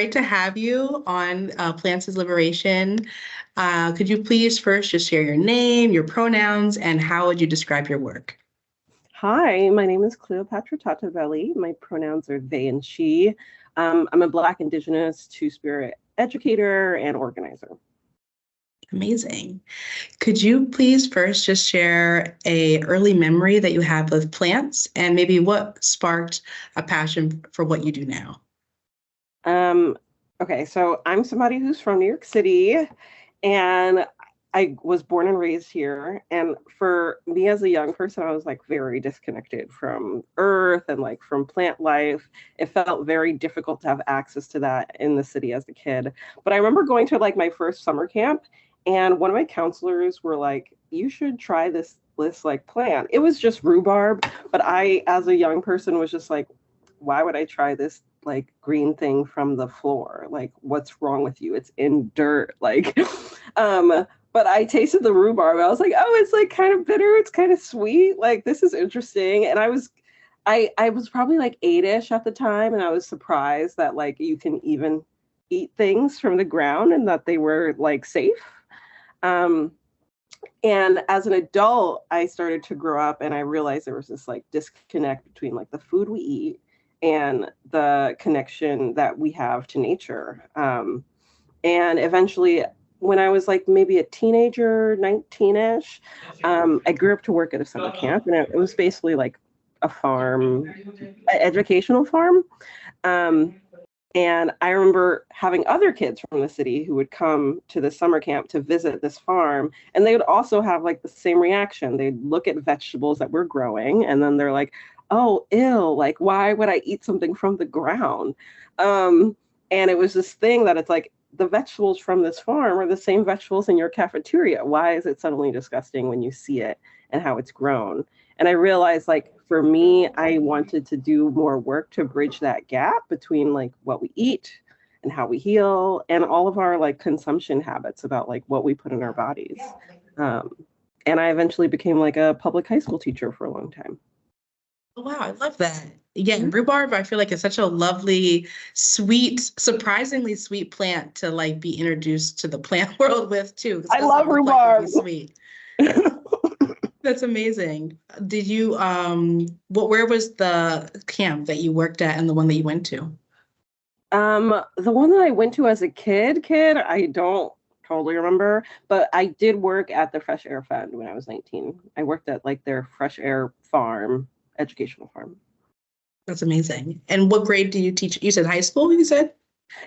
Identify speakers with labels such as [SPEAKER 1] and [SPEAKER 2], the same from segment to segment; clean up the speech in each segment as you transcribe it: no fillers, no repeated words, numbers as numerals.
[SPEAKER 1] great to have you on Plants is Liberation. Could you please first just share your name, your pronouns, and how would you describe your work?
[SPEAKER 2] Hi, my name is Cleopatra Tatabele. My pronouns are they and she. I'm a Black Indigenous Two-Spirit educator and organizer.
[SPEAKER 1] Amazing. Could you please first just share a early memory that you have with plants and maybe what sparked a passion for what you do now?
[SPEAKER 2] Okay, so I'm somebody who's from New York City, and I was born and raised here. And for me as a young person, I was like very disconnected from earth and like from plant life. It felt very difficult to have access to that in the city as a kid. But I remember going to like my first summer camp, and one of my counselors were like, you should try this like plant. It was just rhubarb, but I, as a young person, was just like, why would I try this like green thing from the floor? Like, what's wrong with you? It's in dirt. Like, but I tasted the rhubarb. I was like, oh, it's like kind of bitter. It's kind of sweet. Like, this is interesting. And I was probably like 8-ish at the time, and I was surprised that like you can even eat things from the ground and that they were like safe. And as an adult, I started to grow up and I realized there was this like disconnect between like the food we eat and the connection that we have to nature. And eventually, when I was like maybe a teenager, 19-ish, I grew up to work at a summer camp, and it was basically like a farm, an educational farm. And I remember having other kids from the city who would come to the summer camp to visit this farm, and they would also have like the same reaction. They'd look at vegetables that were growing, and then they're like, oh, ill, like, why would I eat something from the ground? And it was this thing that it's like, the vegetables from this farm are the same vegetables in your cafeteria. Why is it suddenly disgusting when you see it and how it's grown? And I realized, like, for me, I wanted to do more work to bridge that gap between like what we eat and how we heal and all of our like consumption habits about like what we put in our bodies. And I eventually became like a public high school teacher for a long time.
[SPEAKER 1] Oh, wow, I love that. Yeah, and rhubarb, I feel like it's such a lovely, sweet, surprisingly sweet plant to like be introduced to the plant world with too.
[SPEAKER 2] I love rhubarb.
[SPEAKER 1] Sweet. That's amazing. Did you where was the camp that you worked at and the one that you went to?
[SPEAKER 2] The one that I went to as a kid, I don't totally remember, but I did work at the Fresh Air Fund when I was 19. I worked at like their fresh air farm, educational farm.
[SPEAKER 1] That's amazing. And what grade do you teach? You said high school, you said?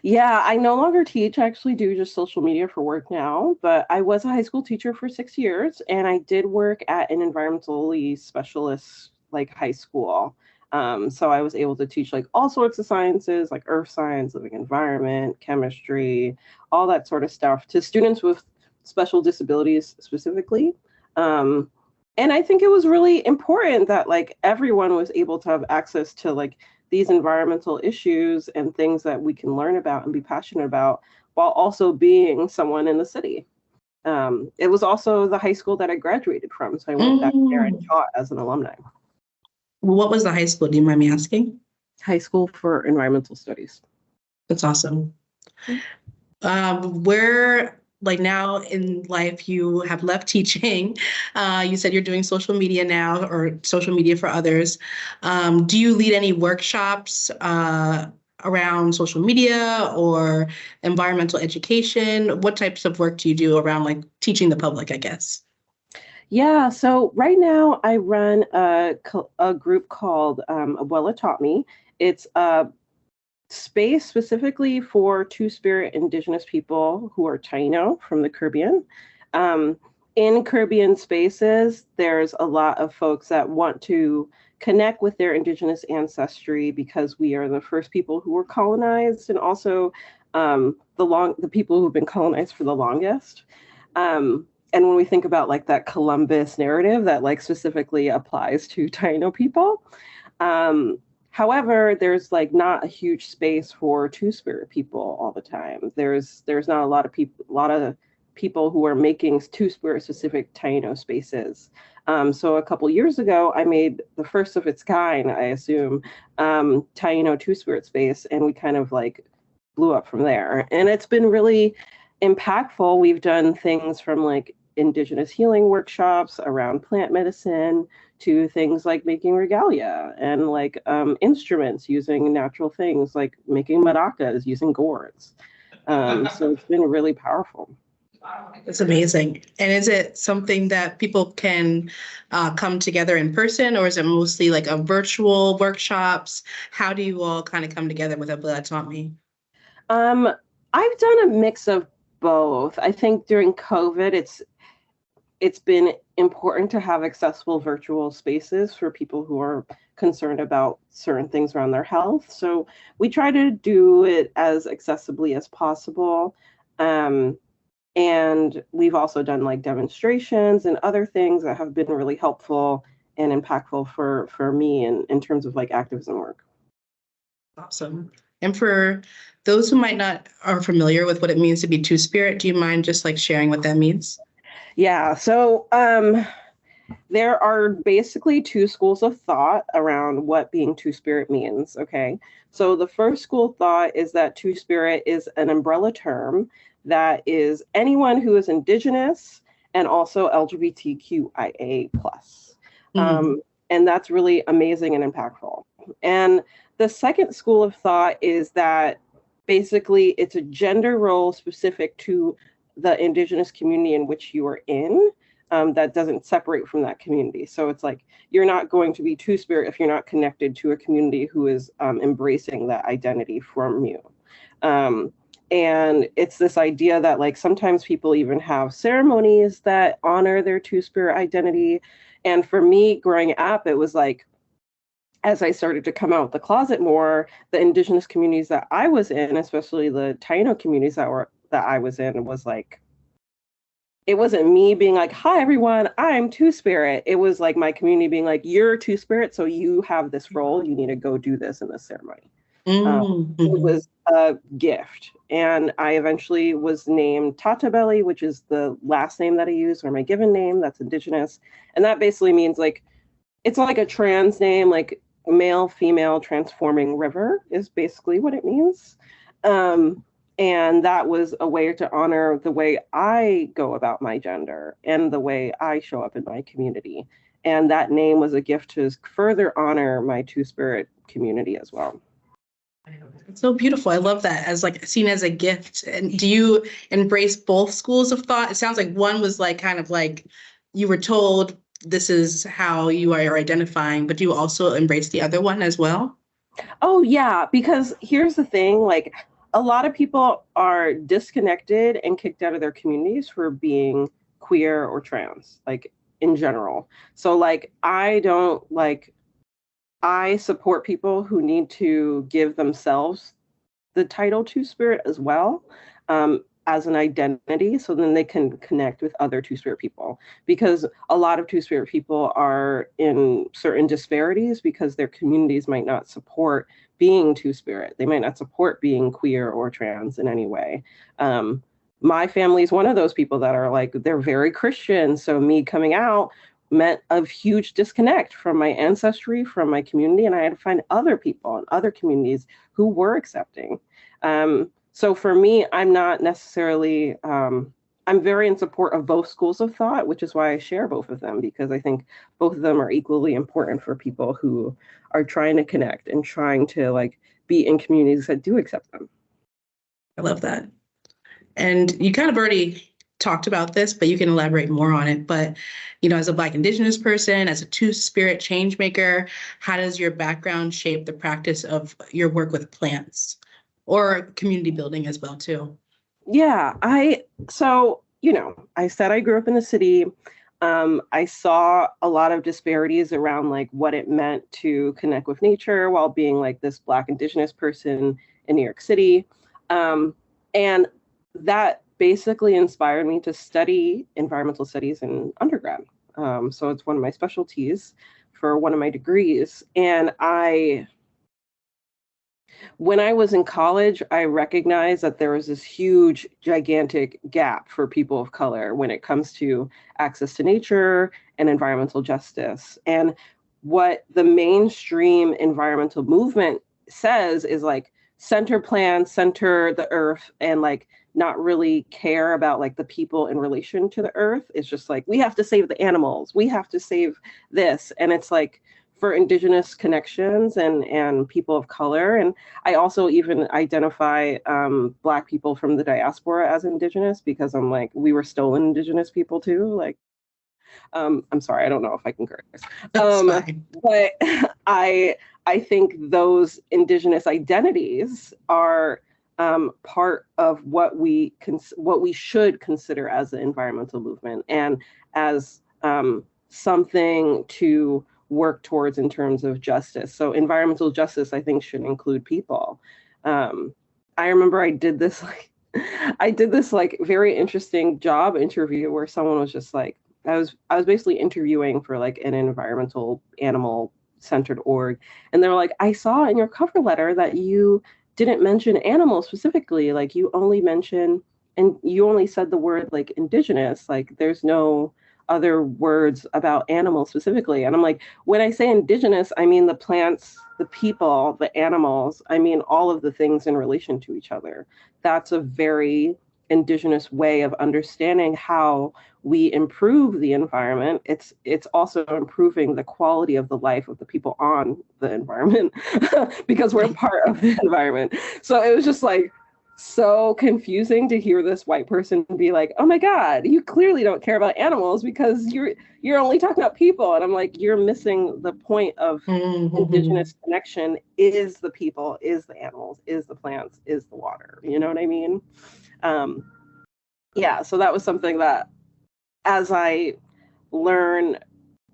[SPEAKER 2] Yeah, I no longer teach. I actually do just social media for work now, but I was a high school teacher for 6 years, and I did work at an environmentally specialist like high school. So I was able to teach like all sorts of sciences, like earth science, living environment, chemistry, all that sort of stuff to students with special disabilities specifically. And I think it was really important that like everyone was able to have access to like these environmental issues and things that we can learn about and be passionate about while also being someone in the city. It was also the high school that I graduated from. So I went back there and taught as an alumni.
[SPEAKER 1] What was the high school? Do you mind me asking?
[SPEAKER 2] High School for Environmental Studies.
[SPEAKER 1] That's awesome. Where, like now in life, you have left teaching. You said you're doing social media now or social media for others. Do you lead any workshops around social media or environmental education? What types of work do you do around like teaching the public, I guess?
[SPEAKER 2] Yeah, so right now I run a group called Abuela Taught Me. It's a space specifically for Two-Spirit Indigenous people who are Taino from the Caribbean. In Caribbean spaces, there's a lot of folks that want to connect with their Indigenous ancestry because we are the first people who were colonized and also the people who've been colonized for the longest. And when we think about like that Columbus narrative that like specifically applies to Taino people, however, there's like not a huge space for Two-Spirit people all the time. There's not a lot of people who are making Two-Spirit specific Taino spaces. So a couple years ago, I made the first of its kind, I assume, Taino Two-Spirit space, and we kind of like blew up from there. And it's been really impactful. We've done things from like indigenous healing workshops around plant medicine to things like making regalia and like instruments using natural things, like making maracas using gourds. So it's been really powerful.
[SPEAKER 1] It's amazing. And is it something that people can come together in person, or is it mostly like a virtual workshops? How do you all kind of come together with Abilia Taught Me?
[SPEAKER 2] I've done a mix of both. I think during COVID, it's been important to have accessible virtual spaces for people who are concerned about certain things around their health. So we try to do it as accessibly as possible. And we've also done like demonstrations and other things that have been really helpful and impactful for me in terms of like activism work.
[SPEAKER 1] Awesome. And for those who might not are familiar with what it means to be Two-Spirit, do you mind just like sharing what that means?
[SPEAKER 2] Yeah, so there are basically two schools of thought around what being Two-Spirit means, okay? So the first school of thought is that Two-Spirit is an umbrella term that is anyone who is Indigenous and also LGBTQIA+. And that's really amazing and impactful. And the second school of thought is that basically it's a gender role specific to the Indigenous community in which you are in, that doesn't separate from that community. So it's like, you're not going to be Two-Spirit if you're not connected to a community who is embracing that identity from you. And it's this idea that like sometimes people even have ceremonies that honor their Two-Spirit identity. And for me growing up, it was like, as I started to come out of the closet more, the Indigenous communities that I was in, especially the Taino communities that I was in, was like, it wasn't me being like, hi everyone, I'm Two-Spirit. It was like my community being like, you're Two-Spirit, so you have this role, you need to go do this in this ceremony. It was a gift. And I eventually was named Tatabele, which is the last name that I use, or my given name, that's Indigenous. And that basically means like, it's like a trans name, like male, female, transforming river is basically what it means. And that was a way to honor the way I go about my gender and the way I show up in my community. And that name was a gift to further honor my Two-Spirit community as well.
[SPEAKER 1] It's so beautiful. I love that, as like seen as a gift. And do you embrace both schools of thought? It sounds like one was like kind of like you were told this is how you are identifying, but do you also embrace the other one as well?
[SPEAKER 2] Oh yeah, because here's the thing, like a lot of people are disconnected and kicked out of their communities for being queer or trans, like in general. So like I support people who need to give themselves the title Two-Spirit as well, as an identity, so then they can connect with other Two-Spirit people. Because a lot of Two-Spirit people are in certain disparities because their communities might not support being Two-Spirit. They might not support being queer or trans in any way. My family is one of those people that are like, they're very Christian. So me coming out meant a huge disconnect from my ancestry, from my community, and I had to find other people in other communities who were accepting. So for me, I'm not necessarily, I'm very in support of both schools of thought, which is why I share both of them, because I think both of them are equally important for people who are trying to connect and trying to like be in communities that do accept them.
[SPEAKER 1] I love that. And you kind of already talked about this, but you can elaborate more on it. But, you know, as a Black Indigenous person, as a Two-Spirit change maker, how does your background shape the practice of your work with plants or community building as well, too?
[SPEAKER 2] Yeah, so, you know, I said I grew up in the city. I saw a lot of disparities around like what it meant to connect with nature while being like this Black Indigenous person in New York City. And that basically inspired me to study environmental studies in undergrad. So it's one of my specialties for one of my degrees. And when I was in college, I recognized that there was this huge, gigantic gap for people of color when it comes to access to nature and environmental justice. And what the mainstream environmental movement says is like, center plants, center the earth, and like not really care about like the people in relation to the earth. It's just like, we have to save the animals, we have to save this. And it's like, for indigenous connections and people of color. And I also even identify Black people from the diaspora as indigenous, because I'm like, we were stolen indigenous people too. Like, I'm sorry, I don't know if I can curse. But I think those indigenous identities are part of what we should consider as the environmental movement, and as something to work towards in terms of justice. So environmental justice, I think, should include people. I remember I did this like very interesting job interview where someone was just like, I was basically interviewing for like an environmental animal centered org, and they were like, I saw in your cover letter that you didn't mention animals specifically, like you only said the word like indigenous, like there's no other words about animals specifically. And I'm like, when I say indigenous, I mean the plants, the people, the animals, I mean all of the things in relation to each other. That's a very indigenous way of understanding how we improve the environment. It's also improving the quality of the life of the people on the environment because we're part of the environment. So it was just like so confusing to hear this white person be like, oh my God, you clearly don't care about animals because you're only talking about people. And I'm like, you're missing the point of indigenous connection is the people, is the animals, is the plants, is the water. You know what I mean? Yeah, so that was something that as I learn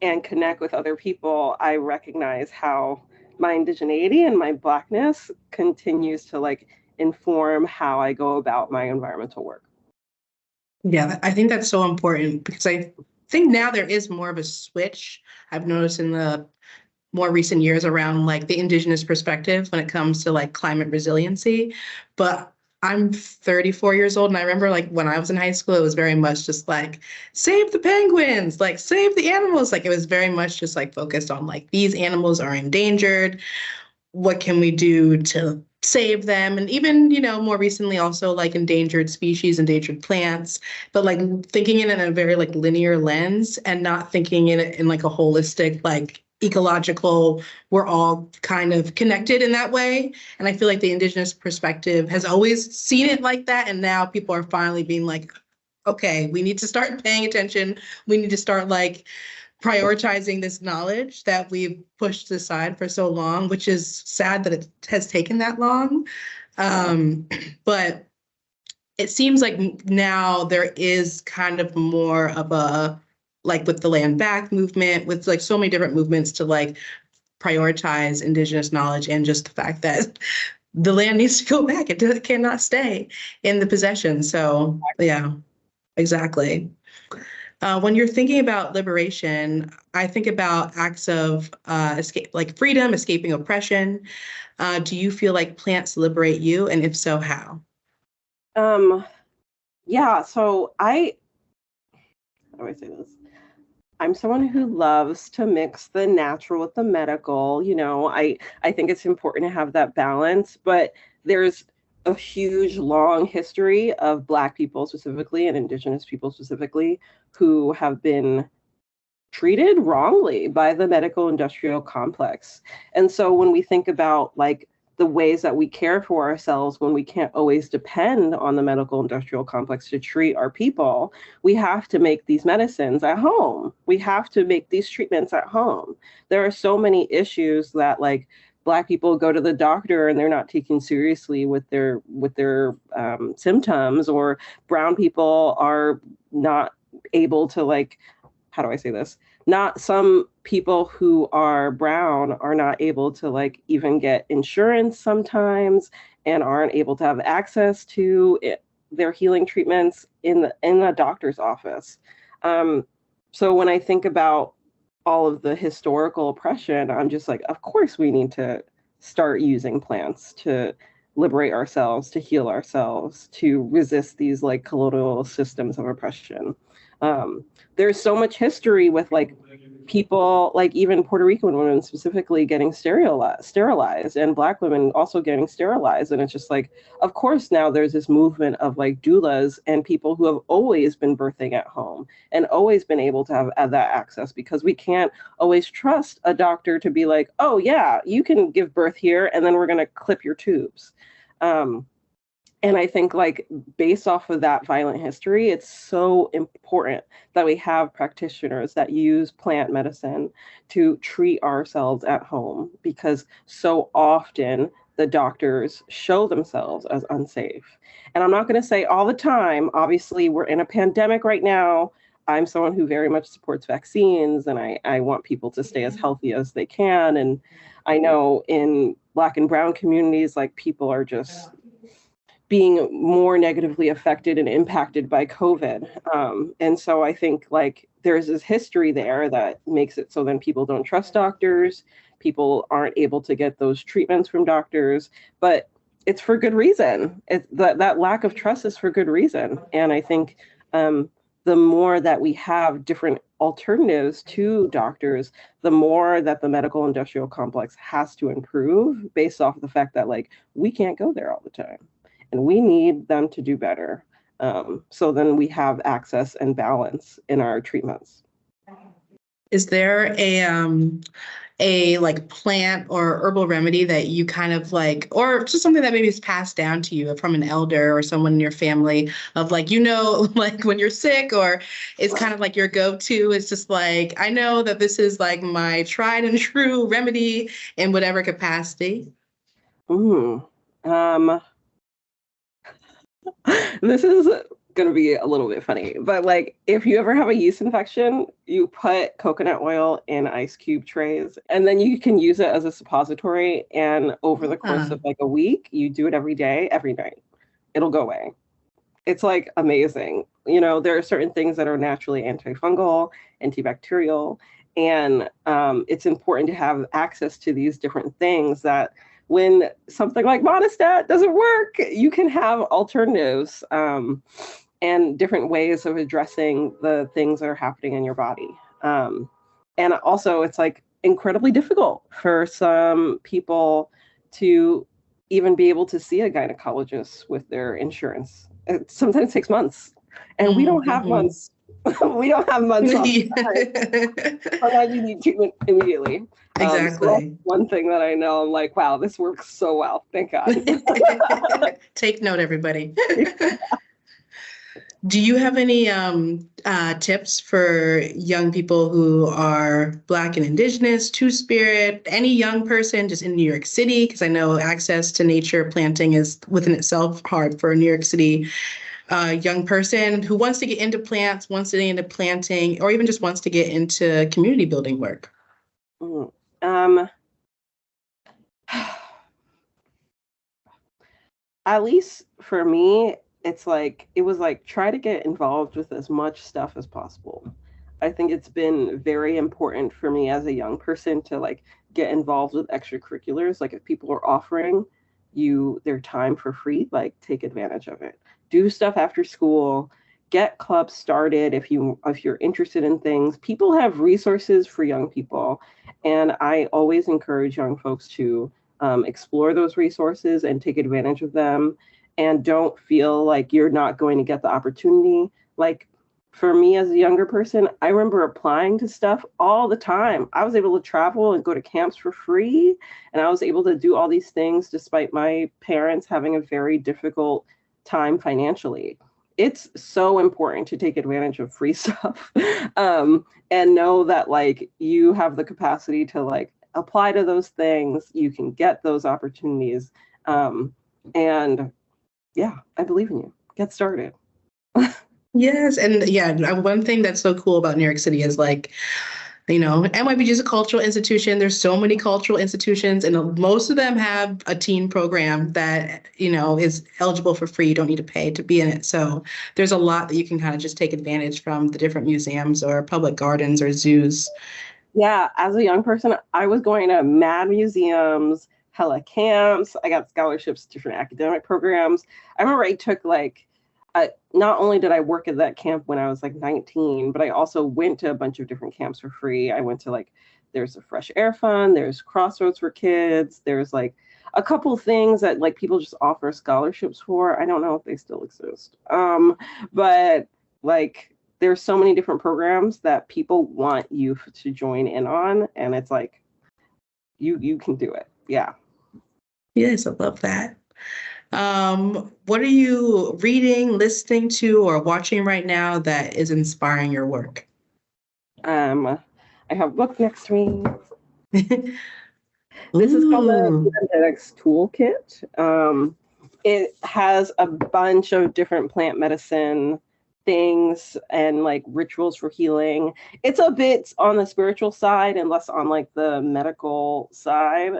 [SPEAKER 2] and connect with other people, I recognize how my indigeneity and my Blackness continues to like inform how I go about my environmental work.
[SPEAKER 1] Yeah, I think that's so important because I think now there is more of a switch I've noticed in the more recent years around like the indigenous perspective when it comes to like climate resiliency. But I'm 34 years old, and I remember like when I was in high school, it was very much just like save the penguins, like save the animals. Like it was very much just like focused on like these animals are endangered. What can we do to save them? And even, more recently also like endangered species, endangered plants, but like thinking in a very like linear lens and not thinking in it in like a holistic, like ecological, we're all kind of connected in that way. And I feel like the indigenous perspective has always seen it like that. And now people are finally being like, okay, we need to start paying attention. We need to start like prioritizing this knowledge that we've pushed aside for so long, which is sad that it has taken that long. But it seems like now there is kind of more of a, like with the land back movement, with like so many different movements to like prioritize indigenous knowledge and just the fact that the land needs to go back. It cannot stay in the possession. So yeah, exactly. When you're thinking about liberation, I think about acts of escape, like freedom, escaping oppression. Do you feel like plants liberate you? And if so, how?
[SPEAKER 2] Yeah, so how do I say this? I'm someone who loves to mix the natural with the medical. I think it's important to have that balance, but there's a huge, long history of Black people specifically and Indigenous people specifically who have been treated wrongly by the medical industrial complex. And so when we think about like the ways that we care for ourselves when we can't always depend on the medical industrial complex to treat our people, we have to make these medicines at home. We have to make these treatments at home. There are so many issues that like Black people go to the doctor and they're not taken seriously with their symptoms, or brown people are not able to like, how do I say this? Not some people who are brown are not able to like even get insurance sometimes and aren't able to have access to their healing treatments in a doctor's office. So when I think about all of the historical oppression, I'm just like, of course we need to start using plants to liberate ourselves, to heal ourselves, to resist these like colonial systems of oppression. There's so much history with like people, like even Puerto Rican women specifically getting sterilized, and Black women also getting sterilized. And it's just like, of course, now there's this movement of like doulas and people who have always been birthing at home and always been able to have that access, because we can't always trust a doctor to be like, oh yeah, you can give birth here and then we're going to clip your tubes. And I think like based off of that violent history, it's so important that we have practitioners that use plant medicine to treat ourselves at home, because so often the doctors show themselves as unsafe. And I'm not going to say all the time, obviously we're in a pandemic right now. I'm someone who very much supports vaccines, and I want people to stay as healthy as they can. And I know in Black and Brown communities, like people are just being more negatively affected and impacted by COVID. And so I think like there's this history there that makes it so then people don't trust doctors, people aren't able to get those treatments from doctors, but it's for good reason. That lack of trust is for good reason. And I think the more that we have different alternatives to doctors, the more that the medical industrial complex has to improve based off of the fact that like we can't go there all the time. And we need them to do better. So then we have access and balance in our treatments.
[SPEAKER 1] Is there a like plant or herbal remedy that you kind of like, or just something that maybe is passed down to you from an elder or someone in your family of like, like when you're sick, or it's kind of like your go-to? It's just like, I know that this is like my tried and true remedy in whatever capacity.
[SPEAKER 2] This is going to be a little bit funny, but like if you ever have a yeast infection, you put coconut oil in ice cube trays, and then you can use it as a suppository. And over the course of like a week, you do it every day, every night, it'll go away. It's like amazing. You know, there are certain things that are naturally antifungal, antibacterial, and it's important to have access to these different things that when something like Monistat doesn't work, you can have alternatives and different ways of addressing the things that are happening in your body. And also, it's like incredibly difficult for some people to even be able to see a gynecologist with their insurance. It sometimes takes months, and we don't have months. We don't have months. Sometimes you need treatment immediately.
[SPEAKER 1] Exactly.
[SPEAKER 2] So that's one thing that I know. I'm like, wow, this works so well. Thank God.
[SPEAKER 1] Take note, everybody. Do you have any tips for young people who are Black and Indigenous, Two-Spirit, any young person just in New York City? Because I know access to nature planting is within itself hard for a New York City young person who wants to get into plants, wants to get into planting, or even just wants to get into community building work.
[SPEAKER 2] At least for me, it was like try to get involved with as much stuff as possible. I think it's been very important for me as a young person to like get involved with extracurriculars. Like if people are offering you their time for free, like take advantage of it. Do stuff after school, get clubs started if you're interested in things. People have resources for young people, and I always encourage young folks to explore those resources and take advantage of them, and don't feel like you're not going to get the opportunity. Like for me as a younger person, I remember applying to stuff all the time. I was able to travel and go to camps for free, and I was able to do all these things despite my parents having a very difficult time financially. It's so important to take advantage of free stuff and know that like you have the capacity to like apply to those things. You can get those opportunities. And yeah, I believe in you. Get started.
[SPEAKER 1] Yes. And yeah, one thing that's so cool about New York City is like, NYBG is a cultural institution. There's so many cultural institutions, and most of them have a teen program that, is eligible for free. You don't need to pay to be in it. So there's a lot that you can kind of just take advantage from the different museums or public gardens or zoos.
[SPEAKER 2] Yeah, as a young person, I was going to mad museums, hella camps. I got scholarships to different academic programs. I remember I took like not only did I work at that camp when I was like 19, but I also went to a bunch of different camps for free. I went to like, there's a Fresh Air Fund, there's Crossroads for Kids, there's like a couple things that like people just offer scholarships for. I don't know if they still exist. But like there's so many different programs that people want you to join in on, and it's like you can do it. Yeah.
[SPEAKER 1] Yes, I love that. What are you reading, listening to, or watching right now that is inspiring your work?
[SPEAKER 2] I have a book next to me. This is called the Genetics Toolkit. It has a bunch of different plant medicine things and like rituals for healing. It's a bit on the spiritual side and less on like the medical side.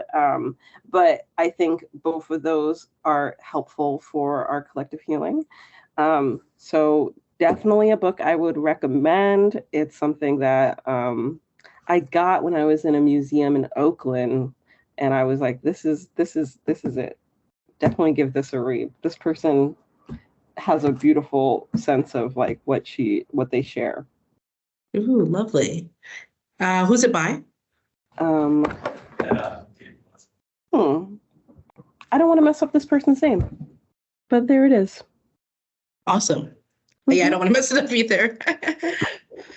[SPEAKER 2] But I think both of those are helpful for our collective healing. So definitely a book I would recommend. It's something that I got when I was in a museum in Oakland, and I was like, this is it. Definitely give this a read. This person has a beautiful sense of like what they share.
[SPEAKER 1] Ooh, lovely. Who's it by?
[SPEAKER 2] I don't want to mess up this person's name, but there it is.
[SPEAKER 1] Awesome. Yeah, I don't want to mess it up either.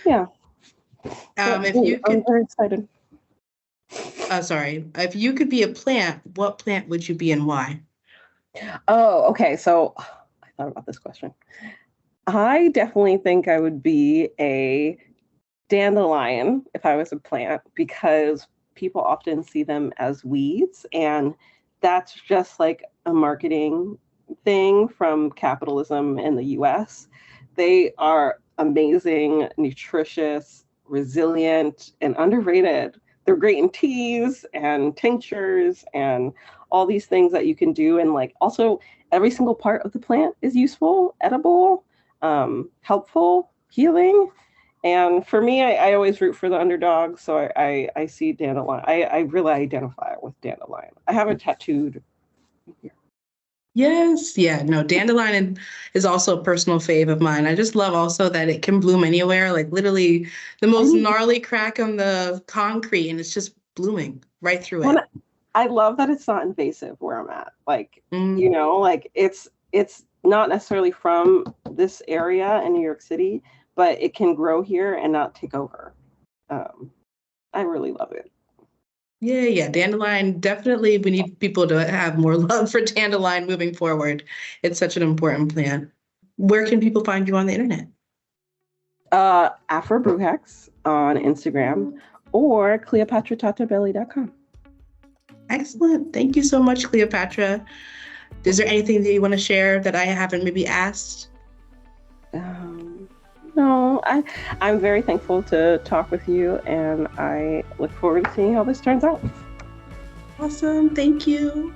[SPEAKER 2] Yeah.
[SPEAKER 1] If you could,
[SPEAKER 2] I'm very excited.
[SPEAKER 1] Sorry. If you could be a plant, what plant would you be and why?
[SPEAKER 2] Oh, okay. So I thought about this question. I definitely think I would be a dandelion if I was a plant, because people often see them as weeds, and that's just like a marketing thing from capitalism in the US. They are amazing, nutritious, resilient, and underrated. They're great in teas and tinctures and all these things that you can do. And like also every single part of the plant is useful, edible, helpful, healing. And for me, I always root for the underdog. So I see dandelion. I really identify with dandelion. I have it tattooed here.
[SPEAKER 1] Yes. Yeah. No, dandelion is also a personal fave of mine. I just love also that it can bloom anywhere, like literally the most gnarly crack on the concrete, and it's just blooming right through it.
[SPEAKER 2] I love that it's not invasive where I'm at. Like, you know, like it's not necessarily from this area in New York City, but it can grow here and not take over. I really love it.
[SPEAKER 1] Yeah. Dandelion, definitely we need people to have more love for dandelion moving forward. It's such an important plant. Where can people find you on the internet?
[SPEAKER 2] Afro Brewhacks on Instagram or CleopatraTatabele.com.
[SPEAKER 1] Excellent. Thank you so much, Cleopatra. Is there anything that you want to share that I haven't maybe asked?
[SPEAKER 2] No, I'm very thankful to talk with you, and I look forward to seeing how this turns out.
[SPEAKER 1] Awesome. Thank you.